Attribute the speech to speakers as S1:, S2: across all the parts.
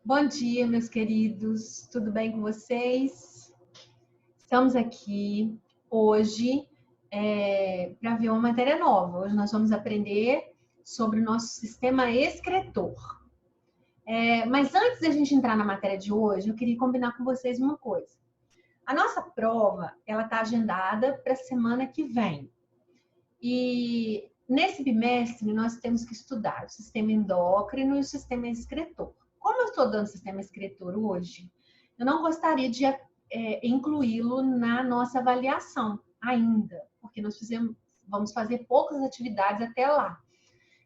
S1: Bom dia, meus queridos. Tudo bem com vocês? Estamos aqui hoje para ver uma matéria nova. Hoje nós vamos aprender sobre o nosso sistema excretor. Mas antes de a gente entrar na matéria de hoje, eu queria combinar com vocês uma coisa. A nossa prova, ela está agendada para a semana que vem. E nesse bimestre, nós temos que estudar o sistema endócrino e o sistema excretor. Como eu estou dando sistema excretor hoje, eu não gostaria de incluí-lo na nossa avaliação ainda, porque nós vamos fazer poucas atividades até lá.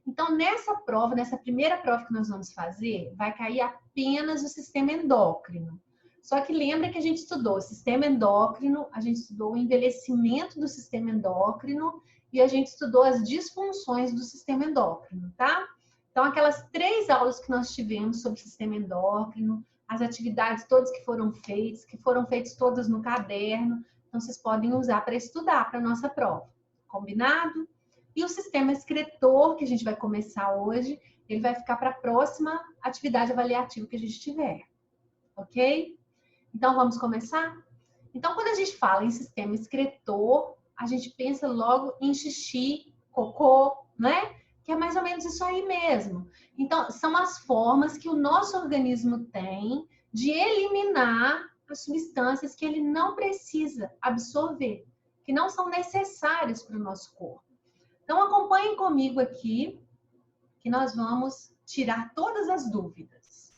S1: Então, nessa prova, nessa primeira prova que nós vamos fazer, vai cair apenas o sistema endócrino. Só que lembra que a gente estudou o sistema endócrino, a gente estudou o envelhecimento do sistema endócrino e a gente estudou as disfunções do sistema endócrino, tá? Então, aquelas 3 aulas que nós tivemos sobre o sistema endócrino, as atividades todas que foram feitas todas no caderno, então vocês podem usar para estudar para a nossa prova. Combinado? E o sistema excretor, que a gente vai começar hoje, ele vai ficar para a próxima atividade avaliativa que a gente tiver. Ok? Então, vamos começar? Então, quando a gente fala em sistema excretor, a gente pensa logo em xixi, cocô, né? Que é mais ou menos isso aí mesmo. Então, são as formas que o nosso organismo tem de eliminar as substâncias que ele não precisa absorver, que não são necessárias para o nosso corpo. Então, acompanhem comigo aqui, que nós vamos tirar todas as dúvidas.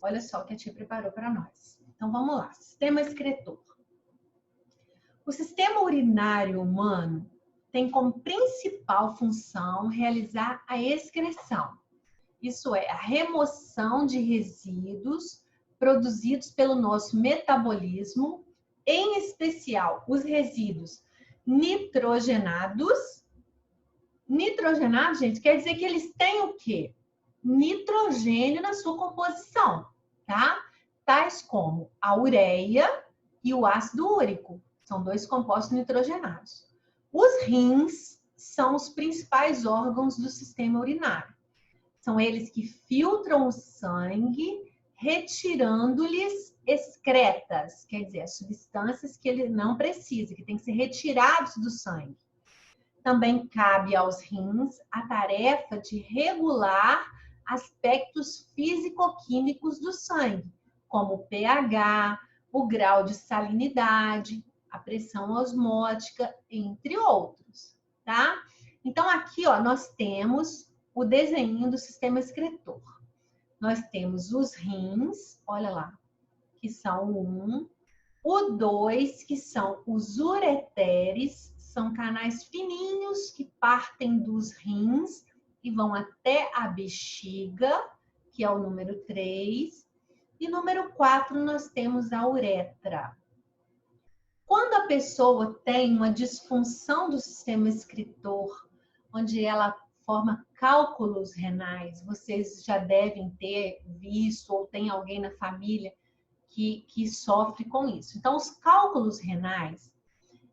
S1: Olha só o que a tia preparou para nós. Então, vamos lá. Sistema excretor. O sistema urinário humano tem como principal função realizar a excreção. Isso é, a remoção de resíduos produzidos pelo nosso metabolismo, em especial os resíduos nitrogenados. Nitrogenados, gente, quer dizer que eles têm o quê? Nitrogênio na sua composição, tá? Tais como a ureia e o ácido úrico. São 2 compostos nitrogenados. Os rins são os principais órgãos do sistema urinário. São eles que filtram o sangue, retirando-lhes excretas, quer dizer, as substâncias que ele não precisa, que tem que ser retirados do sangue. Também cabe aos rins a tarefa de regular aspectos físico-químicos do sangue, como o pH, o grau de salinidade, a pressão osmótica, entre outros, tá? Então, aqui, ó, nós temos o desenho do sistema excretor. Nós temos os rins, olha lá, que são o 1, o 2, que são os ureteres, são canais fininhos que partem dos rins e vão até a bexiga, que é o número 3. E número 4, nós temos a uretra. Quando a pessoa tem uma disfunção do sistema excretor, onde ela forma cálculos renais, vocês já devem ter visto ou tem alguém na família que sofre com isso. Então, os cálculos renais,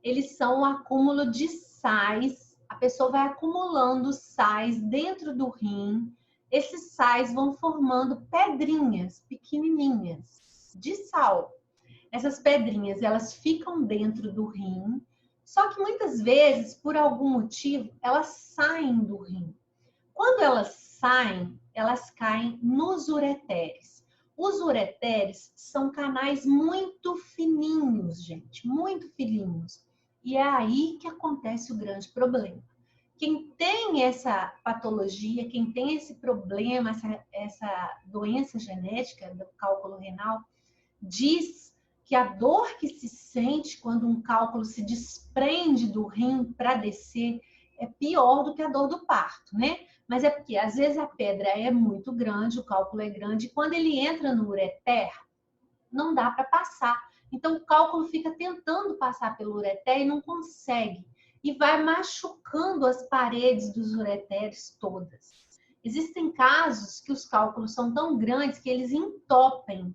S1: eles são um acúmulo de sais. A pessoa vai acumulando sais dentro do rim. Esses sais vão formando pedrinhas pequenininhas de sal. Essas pedrinhas, elas ficam dentro do rim, só que muitas vezes, por algum motivo, elas saem do rim. Quando elas saem, elas caem nos ureteres. Os ureteres são canais muito fininhos, gente, muito fininhos. E é aí que acontece o grande problema. Quem tem essa patologia, quem tem esse problema, essa doença genética do cálculo renal, diz que a dor que se sente quando um cálculo se desprende do rim para descer é pior do que a dor do parto, né? Mas é porque às vezes a pedra é muito grande, o cálculo é grande, e quando ele entra no ureter, não dá para passar. Então o cálculo fica tentando passar pelo ureter e não consegue. E vai machucando as paredes dos ureteres todas. Existem casos que os cálculos são tão grandes que eles entopem.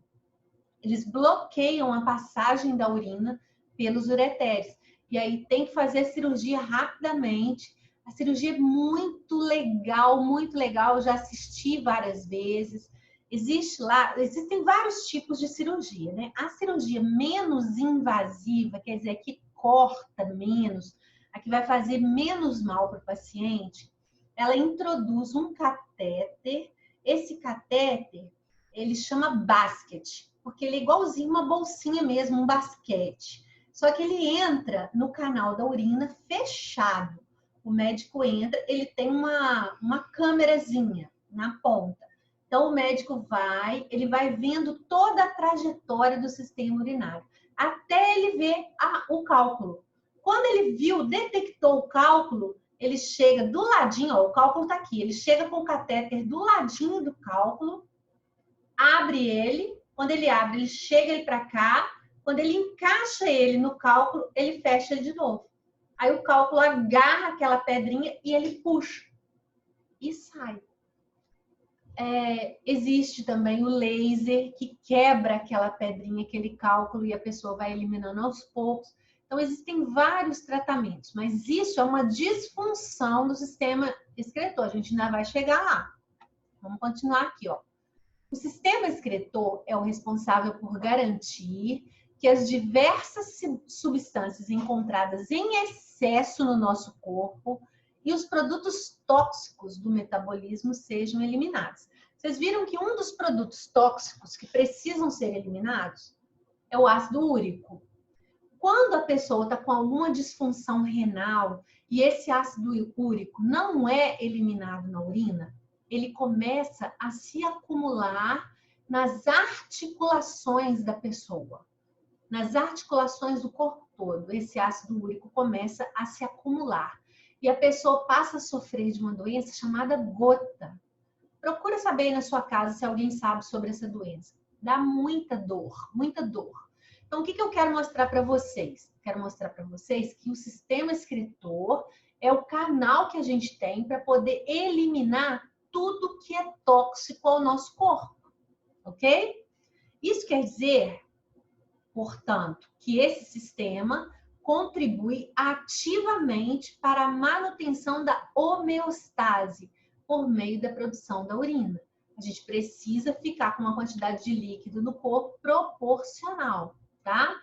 S1: Eles bloqueiam a passagem da urina pelos ureteres. E aí tem que fazer a cirurgia rapidamente. A cirurgia é muito legal, muito legal. Eu já assisti várias vezes. Existem vários tipos de cirurgia, né? A cirurgia menos invasiva, quer dizer, que corta menos, a que vai fazer menos mal para o paciente, ela introduz um catéter. Esse catéter, ele chama basket, porque ele é igualzinho uma bolsinha mesmo, um basquete. Só que ele entra no canal da urina fechado. O médico entra, ele tem uma câmerazinha na ponta. Então, o médico ele vai vendo toda a trajetória do sistema urinário, até ele ver o cálculo. Quando ele detectou o cálculo, ele chega do ladinho, ó, o cálculo está aqui, ele chega com o catéter do ladinho do cálculo, abre ele, quando ele abre, ele chega ele para cá, quando ele encaixa ele no cálculo, ele fecha ele de novo. Aí o cálculo agarra aquela pedrinha e ele puxa e sai. Existe também o laser, que quebra aquela pedrinha, aquele cálculo, e a pessoa vai eliminando aos poucos. Então, existem vários tratamentos, mas isso é uma disfunção do sistema excretor. A gente ainda vai chegar lá. Vamos continuar aqui, ó. O sistema excretor é o responsável por garantir que as diversas substâncias encontradas em excesso no nosso corpo e os produtos tóxicos do metabolismo sejam eliminados. Vocês viram que um dos produtos tóxicos que precisam ser eliminados é o ácido úrico. Quando a pessoa está com alguma disfunção renal e esse ácido úrico não é eliminado na urina, ele começa a se acumular nas articulações da pessoa. Nas articulações do corpo todo, esse ácido úrico começa a se acumular. E a pessoa passa a sofrer de uma doença chamada gota. Procura saber aí na sua casa se alguém sabe sobre essa doença. Dá muita dor, muita dor. Então, o que eu quero mostrar para vocês? Quero mostrar para vocês que o sistema excretor é o canal que a gente tem para poder eliminar tudo que é tóxico ao nosso corpo, ok? Isso quer dizer, portanto, que esse sistema contribui ativamente para a manutenção da homeostase por meio da produção da urina. A gente precisa ficar com uma quantidade de líquido no corpo proporcional, tá?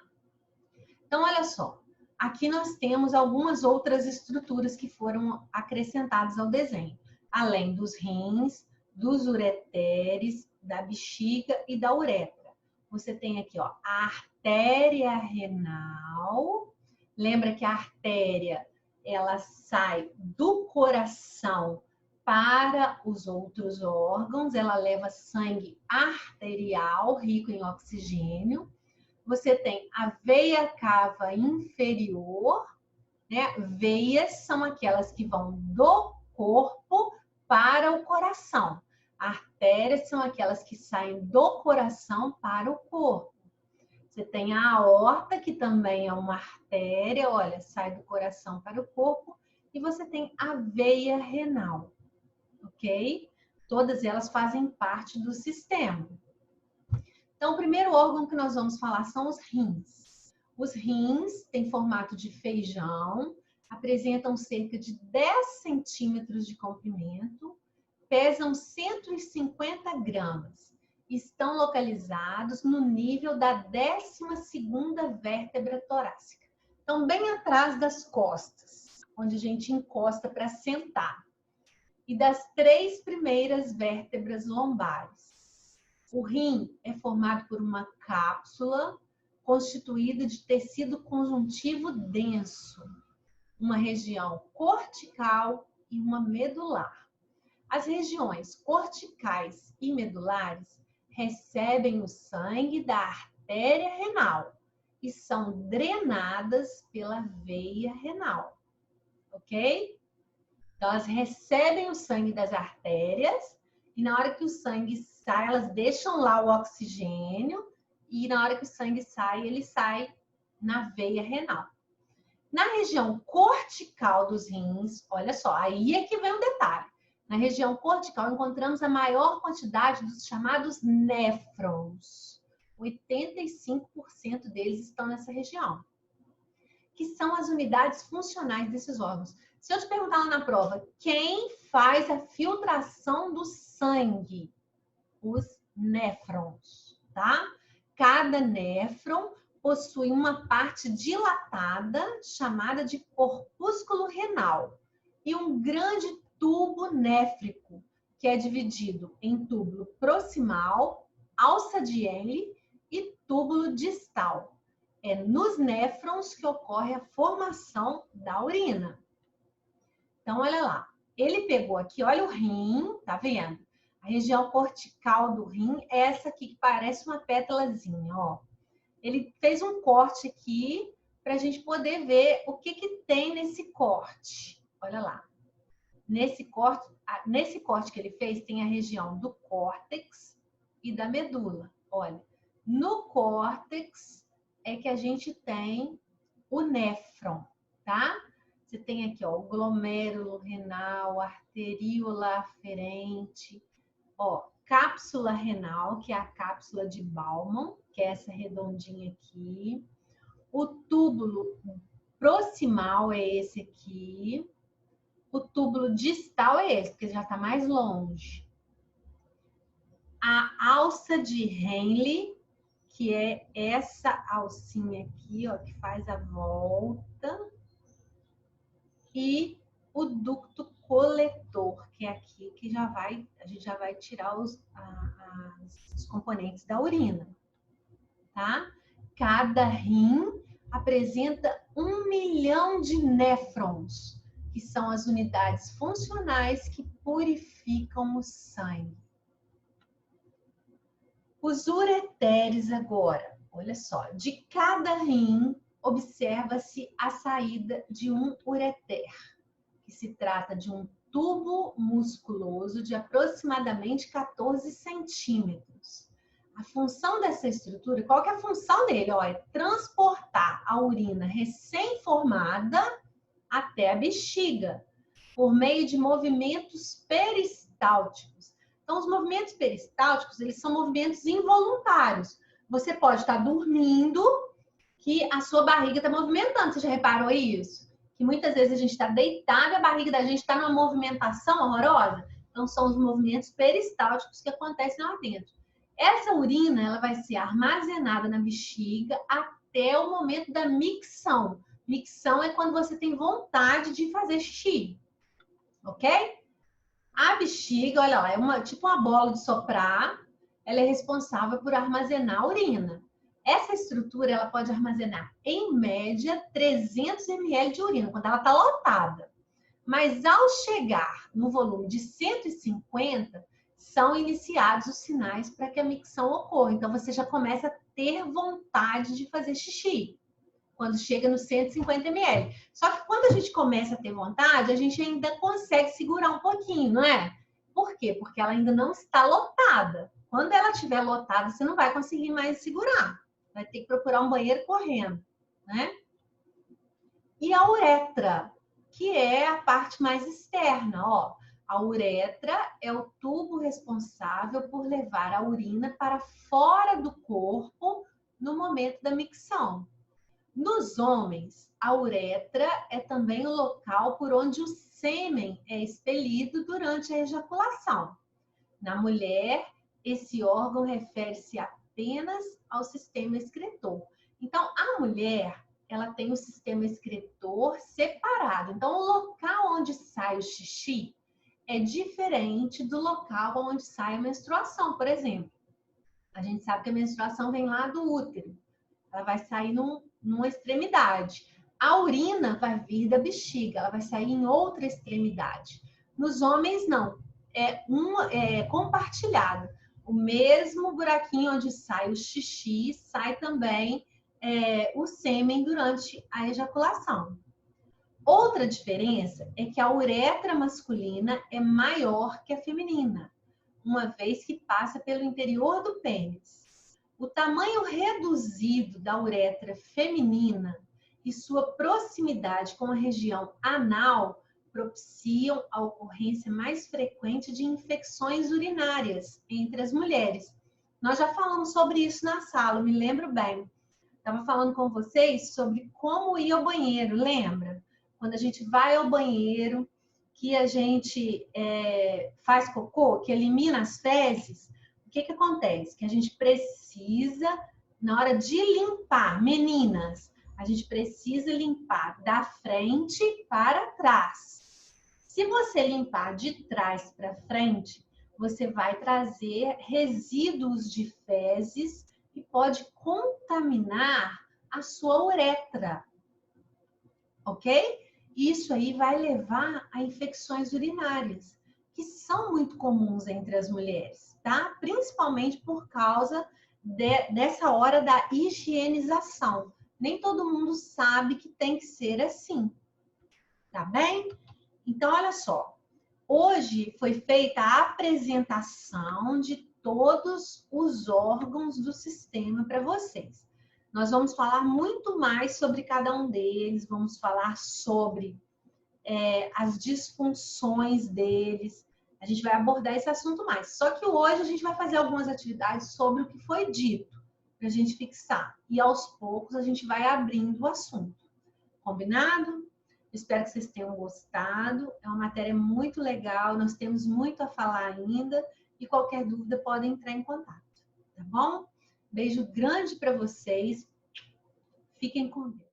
S1: Então, olha só. Aqui nós temos algumas outras estruturas que foram acrescentadas ao desenho, além dos rins, dos ureteres, da bexiga e da uretra. Você tem aqui, ó, a artéria renal. Lembra que a artéria, ela sai do coração para os outros órgãos, ela leva sangue arterial, rico em oxigênio. Você tem a veia cava inferior, né? Veias são aquelas que vão do corpo para o coração. Artérias são aquelas que saem do coração para o corpo. Você tem a aorta, que também é uma artéria, olha, sai do coração para o corpo. E você tem a veia renal, ok? Todas elas fazem parte do sistema. Então, o primeiro órgão que nós vamos falar são os rins. Os rins têm formato de feijão, apresentam cerca de 10 centímetros de comprimento, pesam 150 gramas. Estão localizados no nível da 12ª vértebra torácica. Então, bem atrás das costas, onde a gente encosta para sentar. E das 3 primeiras vértebras lombares. O rim é formado por uma cápsula constituída de tecido conjuntivo denso, uma região cortical e uma medular. As regiões corticais e medulares recebem o sangue da artéria renal e são drenadas pela veia renal, ok? Então, elas recebem o sangue das artérias e na hora que o sangue sai, elas deixam lá o oxigênio e na hora que o sangue sai, ele sai na veia renal. Na região cortical dos rins, olha só, aí é que vem um detalhe. Na região cortical encontramos a maior quantidade dos chamados néfrons. 85% deles estão nessa região. Que são as unidades funcionais desses órgãos. Se eu te perguntar lá na prova, quem faz a filtração do sangue? os néfrons, tá? Cada néfron possui uma parte dilatada chamada de corpúsculo renal e um grande tubo néfrico, que é dividido em túbulo proximal, alça de Henle e túbulo distal. É nos néfrons que ocorre a formação da urina. Então, olha lá. Ele pegou aqui, olha o rim, tá vendo? A região cortical do rim é essa aqui que parece uma pétalazinha, ó. Ele fez um corte aqui para a gente poder ver o que tem nesse corte. Olha lá. Nesse corte que ele fez, tem a região do córtex e da medula. Olha, no córtex é que a gente tem o néfron, tá? Você tem aqui, ó, o glomérulo renal, arteríola aferente, ó, cápsula renal, que é a cápsula de Bowman, que é essa redondinha aqui. O túbulo proximal é esse aqui. O túbulo distal é esse, porque já está mais longe. A alça de Henle, que é essa alcinha aqui, ó, que faz a volta. E o ducto coletor, que é aqui que a gente já vai tirar os componentes da urina, tá? Cada rim apresenta 1 milhão de néfrons, que são as unidades funcionais que purificam o sangue. Os ureteres agora, olha só, de cada rim observa-se a saída de um ureter, que se trata de um tubo musculoso de aproximadamente 14 centímetros. A função dessa estrutura, qual que é a função dele? Ó, é transportar a urina recém-formada até a bexiga, por meio de movimentos peristálticos. Então, os movimentos peristálticos, eles são movimentos involuntários. Você pode estar dormindo, que a sua barriga está movimentando. Você já reparou isso? Que muitas vezes a gente está deitado e a barriga da gente está numa movimentação horrorosa. Então, são os movimentos peristálticos que acontecem lá dentro. Essa urina, ela vai ser armazenada na bexiga até o momento da micção. Micção é quando você tem vontade de fazer xixi, ok? A bexiga, olha lá, é tipo uma bola de soprar. Ela é responsável por armazenar a urina. Essa estrutura, ela pode armazenar, em média, 300 ml de urina, quando ela está lotada. Mas ao chegar no volume de 150, são iniciados os sinais para que a micção ocorra. Então, você já começa a ter vontade de fazer xixi, quando chega nos 150 ml. Só que quando a gente começa a ter vontade, a gente ainda consegue segurar um pouquinho, não é? Por quê? Porque ela ainda não está lotada. Quando ela estiver lotada, você não vai conseguir mais segurar. Vai ter que procurar um banheiro correndo, né? E a uretra, que é a parte mais externa, ó. A uretra é o tubo responsável por levar a urina para fora do corpo no momento da micção. Nos homens, a uretra é também o local por onde o sêmen é expelido durante a ejaculação. Na mulher, esse órgão refere-se apenas ao sistema excretor. Então, a mulher, ela tem o sistema excretor separado. Então, o local onde sai o xixi é diferente do local onde sai a menstruação, por exemplo. A gente sabe que a menstruação vem lá do útero. Ela vai sair numa extremidade. A urina vai vir da bexiga, ela vai sair em outra extremidade. Nos homens, não. É compartilhado. O mesmo buraquinho onde sai o xixi, sai também o sêmen durante a ejaculação. Outra diferença é que a uretra masculina é maior que a feminina, uma vez que passa pelo interior do pênis. O tamanho reduzido da uretra feminina e sua proximidade com a região anal propiciam a ocorrência mais frequente de infecções urinárias entre as mulheres. Nós já falamos sobre isso na sala, me lembro bem. Estava falando com vocês sobre como ir ao banheiro, lembra? Quando a gente vai ao banheiro, que a gente faz cocô, que elimina as fezes, o que que acontece? Que a gente precisa, na hora de limpar, meninas, a gente precisa limpar da frente para trás. Se você limpar de trás para frente, você vai trazer resíduos de fezes e pode contaminar a sua uretra, ok? Isso aí vai levar a infecções urinárias, que são muito comuns entre as mulheres, tá? Principalmente por causa dessa hora da higienização. Nem todo mundo sabe que tem que ser assim, tá bem? Então, olha só. Hoje foi feita a apresentação de todos os órgãos do sistema para vocês. Nós vamos falar muito mais sobre cada um deles, vamos falar sobre as disfunções deles. A gente vai abordar esse assunto mais. Só que hoje a gente vai fazer algumas atividades sobre o que foi dito, para a gente fixar. E aos poucos a gente vai abrindo o assunto. Combinado? Espero que vocês tenham gostado. É uma matéria muito legal, nós temos muito a falar ainda. E qualquer dúvida podem entrar em contato, tá bom? Beijo grande para vocês. Fiquem com Deus.